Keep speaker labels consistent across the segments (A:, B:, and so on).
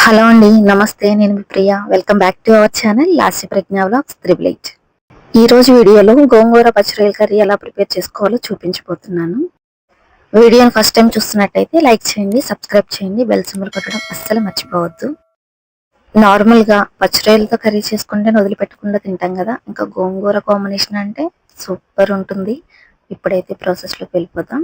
A: Hello అండి, నమస్తే. నేను మీ Priya. Welcome back to our channel Lasya Pragna vlogs 888. ఈ రోజు వీడియోలో గోంగూర పచ్చిరొయ్యల కర్రీ ఎలా ప్రిపేర్ చేసుకోవాలో చూపించబోతున్నాను. వీడియోని ఫస్ట్ టైం చూస్తున్నట్టయితే లైక్ చేయండి, సబ్స్క్రైబ్ చేయండి, బెల్ సింబల్ కొట్టడం అస్సలు మర్చిపోవద్దు. నార్మల్గా పచ్చిరొయ్యలతో కర్రీ చేసుకుంటే వదిలిపెట్టకుండా తింటాం కదా, ఇంకా గోంగూర కాంబినేషన్ అంటే సూపర్ ఉంటుంది. ఇప్పుడైతే ప్రాసెస్లోకి వెళ్ళిపోతాం.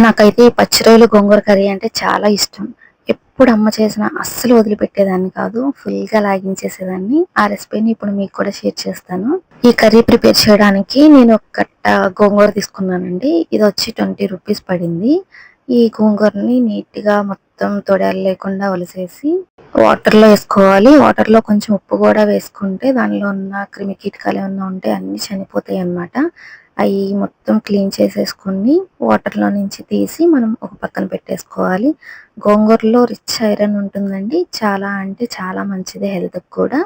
A: నాకైతే ఈ పచ్చిరొయ్యలు గోంగూర కర్రీ అంటే చాలా ఇష్టం. ఎప్పుడు అమ్మ చేసినా అస్సలు వదిలిపెట్టేదాన్ని కాదు, ఫుల్గా లాగించేసేదాన్ని. ఆ రెసిపీని ఇప్పుడు మీకు కూడా షేర్ చేస్తాను. ఈ కర్రీ ప్రిపేర్ చేయడానికి నేను ఒక కట్ట గోంగూర తీసుకున్నానండి. ఇది వచ్చి 20 రూపీస్ పడింది. ఈ గోంగూరని నీట్గా మొత్తం తొడాలు లేకుండా ఒలిసేసి వాటర్లో వేసుకోవాలి. వాటర్లో కొంచెం ఉప్పు కూడా వేసుకుంటే దానిలో ఉన్న క్రిమి కీటకాలు ఏమన్నా ఉంటే అన్ని చనిపోతాయి అన్నమాట. అవి మొత్తం క్లీన్ చేసేసుకుని వాటర్లో నుంచి తీసి మనం ఒక పక్కన పెట్టేసుకోవాలి. గోంగూరలో రిచ్ ఐరన్ ఉంటుందండి, చాలా అంటే చాలా మంచిది హెల్త్కి కూడా.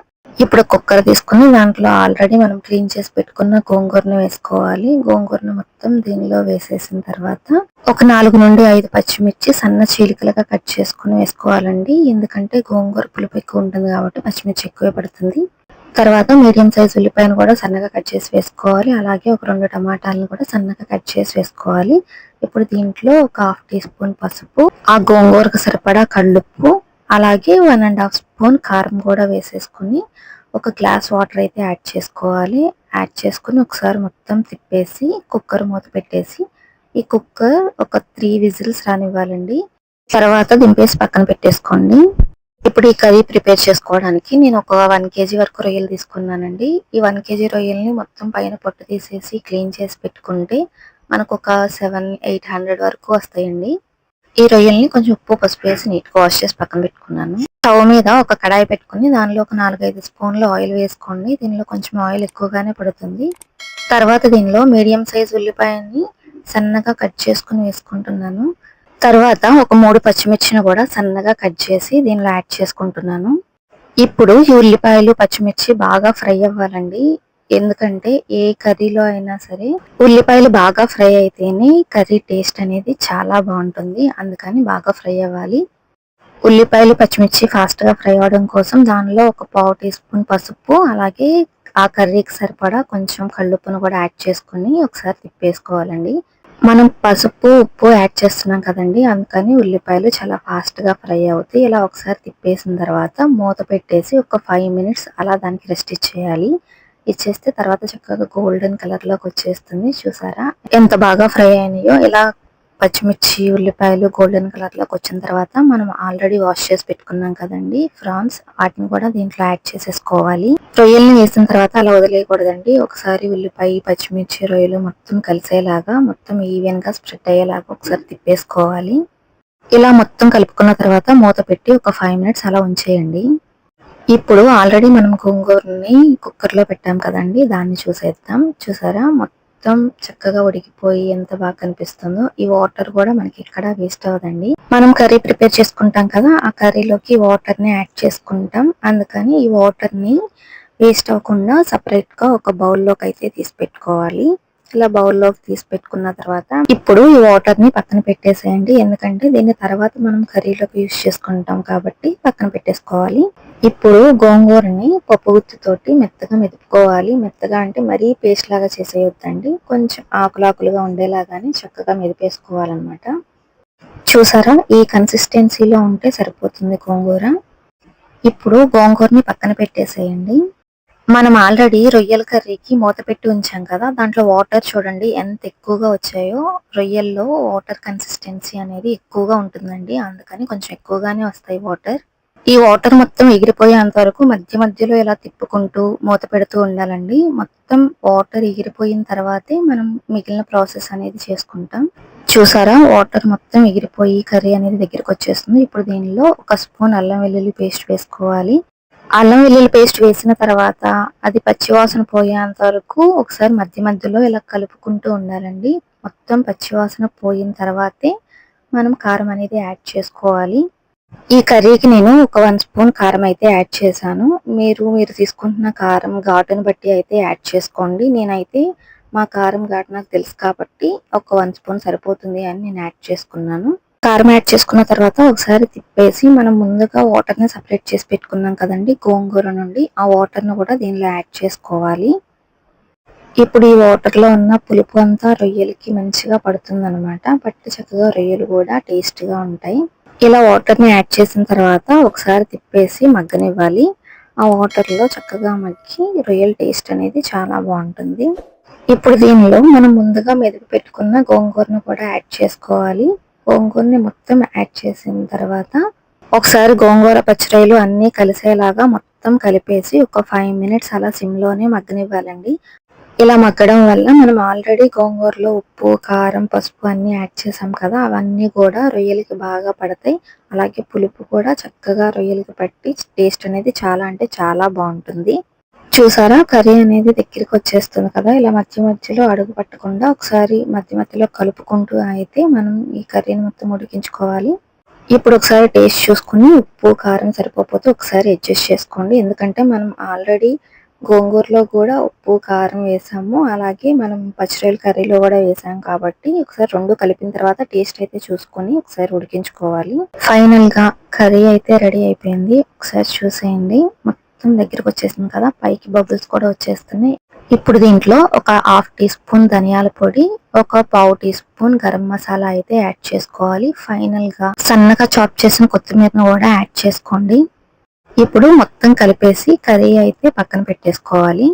A: ఇప్పుడు కుక్కర్ తీసుకుని దాంట్లో ఆల్రెడీ మనం క్లీన్ చేసి పెట్టుకున్న గోంగూరను వేసుకోవాలి. గోంగూరను మొత్తం దీనిలో వేసేసిన తర్వాత ఒక 4 నుండి 5 పచ్చిమిర్చి సన్న చీలికలుగా కట్ చేసుకుని వేసుకోవాలండి. ఎందుకంటే గోంగూర పులుపు ఎక్కువ ఉంటుంది కాబట్టి పచ్చిమిర్చి ఎక్కువే పడుతుంది. తర్వాత మీడియం సైజ్ ఉల్లిపాయను కూడా సన్నగా కట్ చేసి వేసుకోవాలి. అలాగే ఒక 2 టమాటాలను కూడా సన్నగా కట్ చేసి వేసుకోవాలి. ఇప్పుడు దీంట్లో ఒక 1/2 టీ స్పూన్ పసుపు, ఆ గోంగూరకు సరిపడా కళ్ళుప్పు, అలాగే 1½ స్పూన్ కారం కూడా వేసేసుకుని ఒక గ్లాస్ వాటర్ అయితే యాడ్ చేసుకోవాలి. యాడ్ చేసుకుని ఒకసారి మొత్తం తిప్పేసి కుక్కర్ మూత పెట్టేసి ఈ కుక్కర్ ఒక 3 విజిల్స్ రానివ్వాలండి. తర్వాత దింపేసి పక్కన పెట్టేసుకోండి. ఇప్పుడు ఈ కర్రీ ప్రిపేర్ చేసుకోవడానికి నేను ఒక 1 కేజీ వరకు రొయ్యలు తీసుకున్నానండి. ఈ 1 కేజీ రొయ్యల్ని మొత్తం పైన పొట్టు తీసేసి క్లీన్ చేసి పెట్టుకుంటే మనకు ఒక 700-800 వరకు వస్తాయండి. ఈ రొయ్యల్ని కొంచెం ఉప్పు పసుపు వేసి నీట్గా వాష్ చేసి పక్కన పెట్టుకున్నాను. స్టవ్ మీద ఒక కడాయి పెట్టుకుని దానిలో ఒక 4-5 స్పూన్లు ఆయిల్ వేసుకోండి. దీనిలో కొంచెం ఆయిల్ ఎక్కువగానే పడుతుంది. తర్వాత దీనిలో మీడియం సైజ్ ఉల్లిపాయని సన్నగా కట్ చేసుకుని వేసుకుంటున్నాను. తర్వాత ఒక 3 పచ్చిమిర్చిని కూడా సన్నగా కట్ చేసి దీనిలో యాడ్ చేసుకుంటున్నాను. ఇప్పుడు ఈ ఉల్లిపాయలు పచ్చిమిర్చి బాగా ఫ్రై అవ్వాలండి. ఎందుకంటే ఏ కర్రీలో అయినా సరే ఉల్లిపాయలు బాగా ఫ్రై అయితేనే కర్రీ టేస్ట్ అనేది చాలా బాగుంటుంది. అందుకని బాగా ఫ్రై అవ్వాలి. ఉల్లిపాయలు పచ్చిమిర్చి ఫాస్ట్గా ఫ్రై అవ్వడం కోసం దానిలో ఒక 1/4 టీ స్పూన్ పసుపు, అలాగే ఆ కర్రీకి సరిపడా కొంచెం కళ్ళుప్పును కూడా యాడ్ చేసుకుని ఒకసారి తిప్పేసుకోవాలండి. మనం పసుపు ఉప్పు యాడ్ చేస్తున్నాం కదండి, అందుకని ఉల్లిపాయలు చాలా ఫాస్ట్గా ఫ్రై అవుతాయి. ఇలా ఒకసారి తిప్పేసిన తర్వాత మూత పెట్టేసి ఒక 5 మినిట్స్ అలా దానికి రెస్ట్ ఇచ్చేయాలి. ఇచ్చేస్తే తర్వాత చక్కగా గోల్డెన్ కలర్లోకి వచ్చేస్తుంది. చూసారా ఎంత బాగా ఫ్రై అయినాయో. ఇలా పచ్చిమిర్చి ఉల్లిపాయలు గోల్డెన్ కలర్లోకి వచ్చిన తర్వాత మనం ఆల్రెడీ వాష్ చేసి పెట్టుకున్నాం కదండి ఫ్రాన్స్, వాటిని కూడా దీంట్లో యాడ్ చేసేసుకోవాలి. రొయ్యల్ని వేసిన తర్వాత అలా వదిలేయకూడదండి. ఒకసారి ఉల్లిపాయ పచ్చిమిర్చి రొయ్యలు మొత్తం కలిసేలాగా మొత్తం ఈవెన్గా స్ప్రెడ్ అయ్యేలాగా ఒకసారి తిప్పేసుకోవాలి. ఇలా మొత్తం కలుపుకున్న తర్వాత మూత పెట్టి ఒక 5 మినిట్స్ అలా ఉంచేయండి. ఇప్పుడు ఆల్రెడీ మనం గోంగూరని కుక్కర్లో పెట్టాం కదండి, దాన్ని చూసేద్దాం. చూసారా మొత్తం చక్కగా ఉడికిపోయి ఎంత బాగా కనిపిస్తుందో. ఈ వాటర్ కూడా మనకి ఎక్కడ వేస్ట్ అవ్వదండి. మనం కర్రీ ప్రిపేర్ చేసుకుంటాం కదా, ఆ కర్రీలోకి వాటర్ని యాడ్ చేసుకుంటాం. అందుకని ఈ వాటర్ని వేస్ట్ అవ్వకుండా సపరేట్గా ఒక బౌల్లోకి అయితే తీసి పెట్టుకోవాలి. ఇలా బౌల్లోకి తీసి పెట్టుకున్న తర్వాత ఇప్పుడు ఈ వాటర్ని పక్కన పెట్టేసేయండి. ఎందుకంటే దీన్ని తర్వాత మనం కర్రీలోకి యూజ్ చేసుకుంటాం కాబట్టి పక్కన పెట్టేసుకోవాలి. ఇప్పుడు గోంగూరని పప్పు గుత్తితోటి మెత్తగా మెదుపుకోవాలి. మెత్తగా అంటే మరీ పేస్ట్ లాగా చేసేయొద్దండి, కొంచెం ఆకులాకులుగా ఉండేలాగానే చక్కగా మెదిపేసుకోవాలన్నమాట. చూసారా ఈ కన్సిస్టెన్సీలో ఉంటే సరిపోతుంది గోంగూర. ఇప్పుడు గోంగూరని పక్కన పెట్టేసేయండి. మనం ఆల్రెడీ రొయ్యల కర్రీకి మూత పెట్టి ఉంచాం కదా, దాంట్లో వాటర్ చూడండి ఎంత ఎక్కువగా వచ్చాయో. రొయ్యల్లో వాటర్ కన్సిస్టెన్సీ అనేది ఎక్కువగా ఉంటుందండి, అందుకని కొంచెం ఎక్కువగానే వస్తాయి వాటర్. ఈ వాటర్ మొత్తం ఎగిరిపోయేంత వరకు మధ్య మధ్యలో ఇలా తిప్పుకుంటూ మూత పెడుతూ ఉండాలండి. మొత్తం వాటర్ ఎగిరిపోయిన తర్వాతే మనం మిగిలిన ప్రాసెస్ అనేది చేసుకుంటాం. చూసారా వాటర్ మొత్తం ఎగిరిపోయి కర్రీ అనేది దగ్గరికి వచ్చేస్తుంది. ఇప్పుడు దీనిలో ఒక స్పూన్ అల్లం వెల్లుల్లి పేస్ట్ వేసుకోవాలి. అల్లం వెల్లుల్లి పేస్ట్ వేసిన తర్వాత అది పచ్చివాసన పోయేంత వరకు ఒకసారి మధ్య మధ్యలో ఇలా కలుపుకుంటూ ఉండాలండి. మొత్తం పచ్చివాసన పోయిన తర్వాతే మనం కారం అనేది యాడ్ చేసుకోవాలి. ఈ కర్రీకి నేను ఒక 1 స్పూన్ కారం అయితే యాడ్ చేశాను. మీరు తీసుకుంటున్న కారం ఘాటును బట్టి అయితే యాడ్ చేసుకోండి. నేనైతే మా కారం ఘాటు నాకు తెలుసు కాబట్టి ఒక 1 స్పూన్ సరిపోతుంది అని నేను యాడ్ చేసుకున్నాను. కారం యాడ్ చేసుకున్న తర్వాత ఒకసారి తిప్పేసి మనం ముందుగా వాటర్ని సపరేట్ చేసి పెట్టుకున్నాం కదండి గోంగూర నుండి, ఆ వాటర్ని కూడా దీనిలో యాడ్ చేసుకోవాలి. ఇప్పుడు ఈ వాటర్లో ఉన్న పులుపు అంతా రొయ్యలకి మంచిగా పడుతుందన్నమాట. పట్టి చక్కగా రొయ్యలు కూడా టేస్ట్గా ఉంటాయి. ఇలా వాటర్ని యాడ్ చేసిన తర్వాత ఒకసారి తిప్పేసి మగ్గనివ్వాలి. ఆ వాటర్లో చక్కగా మగ్గి రొయ్యల టేస్ట్ అనేది చాలా బాగుంటుంది. ఇప్పుడు దీనిలో మనం ముందుగా మెదిపి పెట్టుకున్న గోంగూరను కూడా యాడ్ చేసుకోవాలి. గోంగూరని మొత్తం యాడ్ చేసిన తర్వాత ఒకసారి గోంగూర పచ్చిరొయ్యలు అన్నీ కలిసేలాగా మొత్తం కలిపేసి ఒక 5 మినిట్స్ అలా సిమ్లోనే మగ్గనివ్వాలండి. ఇలా మగ్గడం వల్ల మనం ఆల్రెడీ గోంగూరలో ఉప్పు, కారం, పసుపు అన్నీ యాడ్ చేసాం కదా, అవన్నీ కూడా రొయ్యలకి బాగా పడతాయి. అలాగే పులుపు కూడా చక్కగా రొయ్యలకి పట్టి టేస్ట్ అనేది చాలా అంటే చాలా బాగుంటుంది. చూసారా కర్రీ అనేది దగ్గరికి వచ్చేస్తుంది కదా, ఇలా మధ్య మధ్యలో అడుగు పట్టకుండా ఒకసారి మధ్య మధ్యలో కలుపుకుంటూ అయితే మనం ఈ కర్రీని మొత్తం ఉడికించుకోవాలి. ఇప్పుడు ఒకసారి టేస్ట్ చూసుకుని ఉప్పు, కారం సరిపోతే ఒకసారి అడ్జస్ట్ చేసుకోండి. ఎందుకంటే మనం ఆల్రెడీ గోంగూరలో కూడా ఉప్పు, కారం వేసాము. అలాగే మనం పచ్చిరొయ్యల కర్రీలో కూడా వేసాం కాబట్టి ఒకసారి 2 కలిపిన తర్వాత టేస్ట్ అయితే చూసుకొని ఒకసారి ఉడికించుకోవాలి. ఫైనల్గా కర్రీ అయితే రెడీ అయిపోయింది. ఒకసారి చూసేయండి. మొత్తం దగ్గరకు వచ్చేసింది కదా, పైకి బబుల్స్ కూడా వచ్చేస్తున్నాయి. ఇప్పుడు దీంట్లో ఒక 1/2 టీ స్పూన్ ధనియాల పొడి, ఒక 1/4 టీ స్పూన్ గరం మసాలా అయితే యాడ్ చేసుకోవాలి. ఫైనల్గా సన్నగా చాప్ చేసిన కొత్తిమీరను కూడా యాడ్ చేసుకోండి. ఇప్పుడు మొత్తం కలిపేసి కర్రీ అయితే పక్కన పెట్టేసుకోవాలి.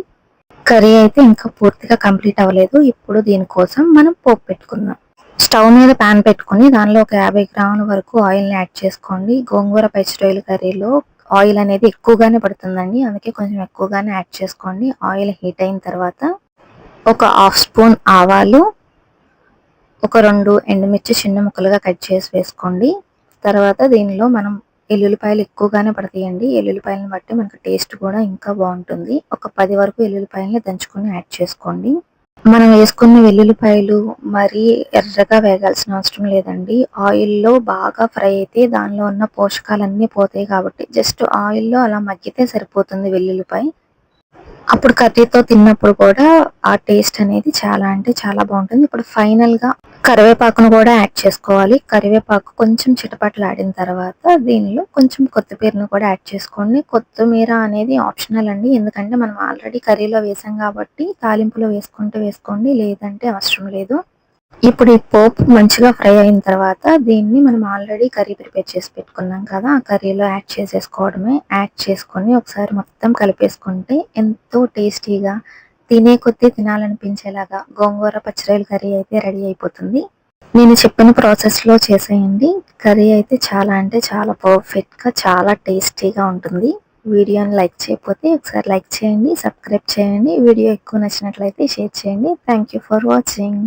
A: కర్రీ అయితే ఇంకా పూర్తిగా కంప్లీట్ అవ్వలేదు. ఇప్పుడు దీనికోసం మనం పోపు పెట్టుకుందాం. స్టవ్ మీద ప్యాన్ పెట్టుకుని దానిలో ఒక 50 గ్రాముల వరకు ఆయిల్ని యాడ్ చేసుకోండి. గోంగూర పచ్చిరొయ్యల కర్రీలో ఆయిల్ అనేది ఎక్కువగానే పడుతుందండి, అందుకే కొంచెం ఎక్కువగానే యాడ్ చేసుకోండి. ఆయిల్ హీట్ అయిన తర్వాత ఒక 1/2 స్పూన్ ఆవాలు, ఒక 2 ఎండుమిర్చి చిన్న ముక్కలుగా కట్ చేసి వేసుకోండి. తర్వాత దీనిలో మనం ఎల్లుల్లిపాయలు ఎక్కువగానే పడతాయండి. ఎల్లుల్లిపాయలను బట్టి మనకు టేస్ట్ కూడా ఇంకా బాగుంటుంది. ఒక 10 వరకు ఎల్లుల్లిపాయలని దంచుకొని యాడ్ చేసుకోండి. మనం వేసుకున్న వెల్లుల్లిపాయలు మరీ ఎర్రగా వేగాల్సిన అవసరం లేదండి. ఆయిల్లో బాగా ఫ్రై అయితే దానిలో ఉన్న పోషకాలన్నీ పోతాయి కాబట్టి జస్ట్ ఆయిల్లో అలా మగ్గితే సరిపోతుంది వెల్లుల్లిపాయ. అప్పుడు కర్రీతో తిన్నప్పుడు కూడా ఆ టేస్ట్ అనేది చాలా అంటే చాలా బాగుంటుంది. ఇప్పుడు ఫైనల్గా కరివేపాకును కూడా యాడ్ చేసుకోవాలి. కరివేపాకు కొంచెం చిటపటలాడిన తర్వాత దీనిలో కొంచెం కొత్తిమీరను కూడా యాడ్ చేసుకోండి. కొత్తిమీర అనేది ఆప్షనల్ అండి, ఎందుకంటే మనం ఆల్రెడీ కర్రీలో వేసాం కాబట్టి తాలింపులో వేసుకుంటే వేసుకోండి, లేదంటే అవసరం లేదు. ఇప్పుడు ఈ పోపు మంచిగా ఫ్రై అయిన తర్వాత దీన్ని మనం ఆల్రెడీ కర్రీ ప్రిపేర్ చేసి పెట్టుకున్నాం కదా, ఆ కర్రీలో యాడ్ చేసేసుకోవడమే. యాడ్ చేసుకొని ఒకసారి మొత్తం కలిపేసుకుంటే ఎంతో టేస్టీగా తినే కొద్దీ తినాలనిపించేలాగా గోంగూర పచ్చిరొయ్యల కర్రీ అయితే రెడీ అయిపోతుంది. నేను చెప్పిన ప్రాసెస్లో చేసేయండి. కర్రీ అయితే చాలా అంటే చాలా పర్ఫెక్ట్గా చాలా టేస్టీగా ఉంటుంది. వీడియోని లైక్ చేయకపోతే ఒకసారి లైక్ చేయండి, సబ్స్క్రైబ్ చేయండి. వీడియో ఎక్కువ నచ్చినట్లయితే షేర్ చేయండి. Thank you for watching.